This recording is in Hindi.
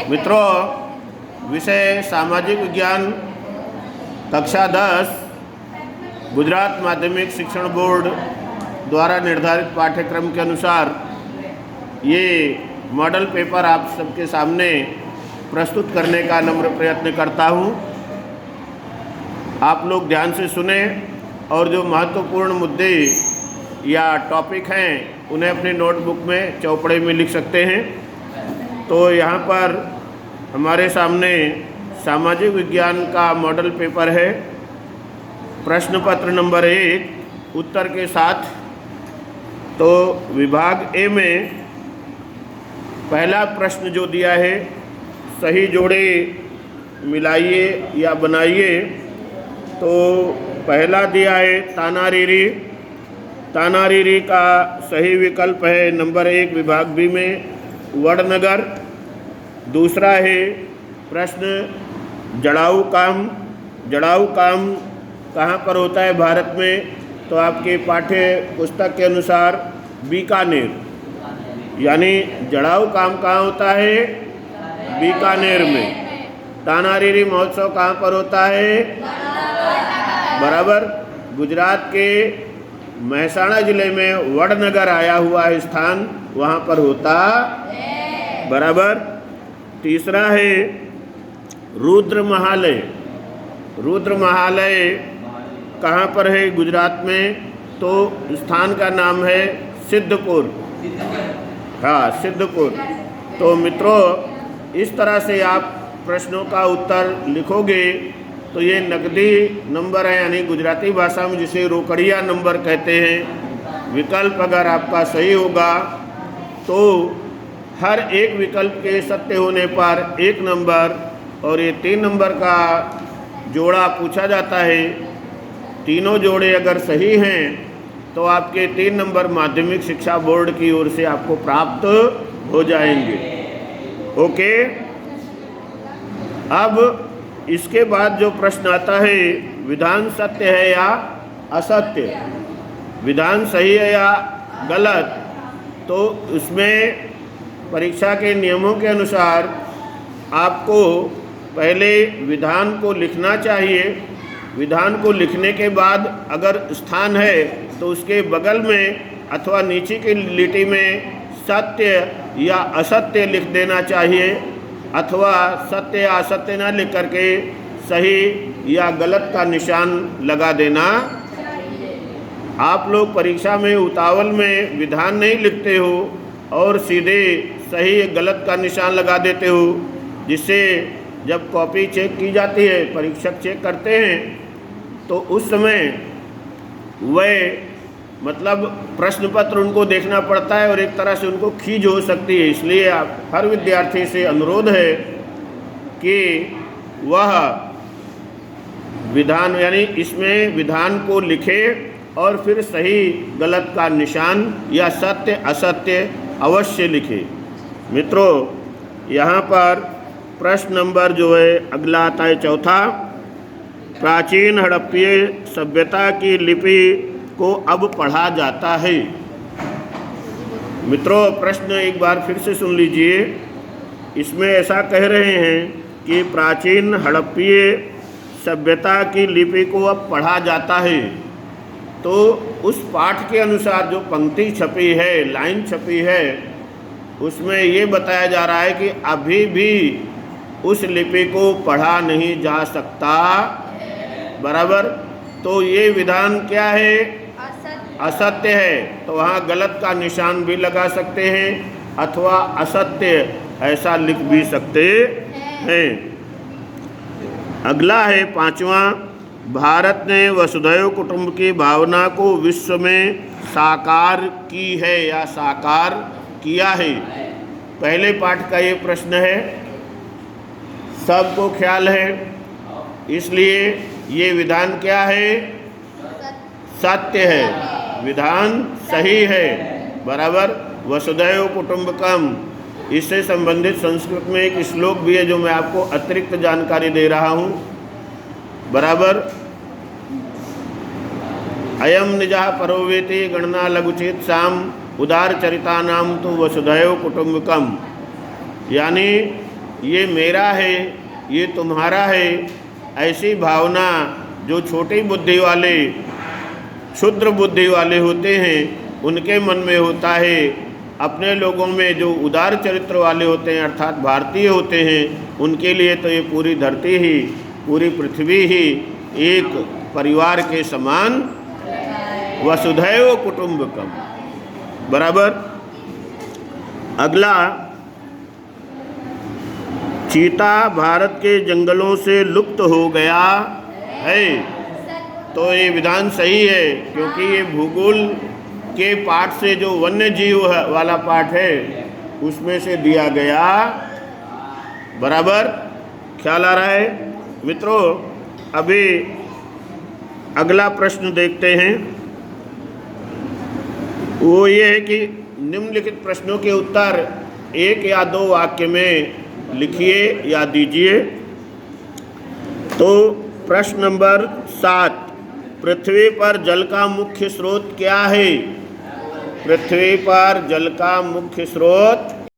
मित्रों, विषय सामाजिक विज्ञान कक्षा 10 गुजरात माध्यमिक शिक्षण बोर्ड द्वारा निर्धारित पाठ्यक्रम के अनुसार ये मॉडल पेपर आप सबके सामने प्रस्तुत करने का नम्र प्रयत्न करता हूँ। आप लोग ध्यान से सुने और जो महत्वपूर्ण मुद्दे या टॉपिक हैं उन्हें अपने नोटबुक में चौपड़े में लिख सकते हैं। तो यहाँ पर हमारे सामने सामाजिक विज्ञान का मॉडल पेपर है। प्रश्न पत्र नंबर 1 उत्तर के साथ। तो विभाग ए में पहला प्रश्न जो दिया है, सही जोड़े मिलाइए या बनाइए। तो पहला दिया है तानारीरी। तानारीरी का सही विकल्प है नंबर 1 विभाग बी में वडनगर। दूसरा है प्रश्न जड़ाऊ काम। जड़ाऊ काम कहाँ पर होता है भारत में? तो आपके पाठ्य पुस्तक के अनुसार बीकानेर, यानी जड़ाऊ काम कहाँ होता है? बीकानेर में। तानारीरी महोत्सव कहाँ पर होता है? बराबर, गुजरात के महसाणा जिले में वडनगर आया हुआ स्थान, वहाँ पर होता बराबर। तीसरा है रुद्र महालय। रुद्र महालय कहाँ पर है गुजरात में? तो स्थान का नाम है सिद्धपुर। हाँ, सिद्धपुर। तो मित्रों, इस तरह से आप प्रश्नों का उत्तर लिखोगे तो ये नकदी नंबर है, यानी गुजराती भाषा में जिसे रोकड़िया नंबर कहते हैं। विकल्प अगर आपका सही होगा तो हर एक विकल्प के सत्य होने पर 1 नंबर, और ये 3 नंबर का जोड़ा पूछा जाता है। तीनों जोड़े अगर सही हैं तो आपके 3 नंबर माध्यमिक शिक्षा बोर्ड की ओर से आपको प्राप्त हो जाएंगे। ओके, अब इसके बाद जो प्रश्न आता है, विधान सत्य है या असत्य, विधान सही है या गलत। तो उसमें परीक्षा के नियमों के अनुसार आपको पहले विधान को लिखना चाहिए। विधान को लिखने के बाद अगर स्थान है तो उसके बगल में अथवा नीचे की लिटी में सत्य या असत्य लिख देना चाहिए, अथवा सत्य या असत्य न लिख करके सही या गलत का निशान लगा देना। आप लोग परीक्षा में उतावल में विधान नहीं लिखते हो और सीधे सही गलत का निशान लगा देते हो, जिससे जब कॉपी चेक की जाती है, परीक्षक चेक करते हैं, तो उस समय वह मतलब प्रश्न पत्र उनको देखना पड़ता है और एक तरह से उनको खींच हो सकती है। इसलिए आप हर विद्यार्थी से अनुरोध है कि वह विधान यानी इसमें विधान को लिखे और फिर सही गलत का निशान या सत्य असत्य अवश्य लिखे। मित्रों, यहाँ पर प्रश्न नंबर जो है अगला आता है चौथा। प्राचीन हड़प्पीय सभ्यता की लिपि को अब पढ़ा जाता है। मित्रों, प्रश्न एक बार फिर से सुन लीजिए। इसमें ऐसा कह रहे हैं कि प्राचीन हड़प्पीय सभ्यता की लिपि को अब पढ़ा जाता है। तो उस पाठ के अनुसार जो पंक्ति छपी है, लाइन छपी है, उसमें ये बताया जा रहा है कि अभी भी उस लिपि को पढ़ा नहीं जा सकता। बराबर। तो ये विधान क्या है? असत्य है। तो वहाँ गलत का निशान भी लगा सकते हैं अथवा असत्य ऐसा लिख भी सकते हैं। अगला है 5वां। भारत ने वसुधैव कुटुंब की भावना को विश्व में साकार की है या साकार किया है। पहले पाठ का ये प्रश्न है, सबको ख्याल है, इसलिए ये विधान क्या है? सत्य है, विधान सही है। बराबर। वसुधैव कुटुंबकम, इससे संबंधित संस्कृत में एक श्लोक भी है जो मैं आपको अतिरिक्त जानकारी दे रहा हूँ। बराबर। अयम निजः परोवेति गणना लघुचेत साम उदार चरिता नाम तो वसुधैव कुटुंबकम, यानी ये मेरा है, ये तुम्हारा है, ऐसी भावना जो छोटी बुद्धि वाले, क्षुद्र बुद्धि वाले होते हैं उनके मन में होता है। अपने लोगों में जो उदार चरित्र वाले होते हैं अर्थात भारतीय होते हैं, उनके लिए तो ये पूरी धरती ही, पूरी पृथ्वी ही एक परिवार के समान, वसुधैव कुटुंबकम, बराबर। अगला, चीता भारत के जंगलों से लुप्त हो गया है। तो ये विधान सही है, क्योंकि ये भूगोल के पाठ से जो वन्य जीव वाला पाठ है उसमें से दिया गया, बराबर। ख्याल आ रहा है मित्रों? अभी अगला प्रश्न देखते हैं। वो ये है कि निम्नलिखित प्रश्नों के उत्तर 1 या 2 वाक्य में लिखिए या दीजिए। तो प्रश्न नंबर 7, पृथ्वी पर जल का मुख्य स्रोत क्या है? पृथ्वी पर जल का मुख्य स्रोत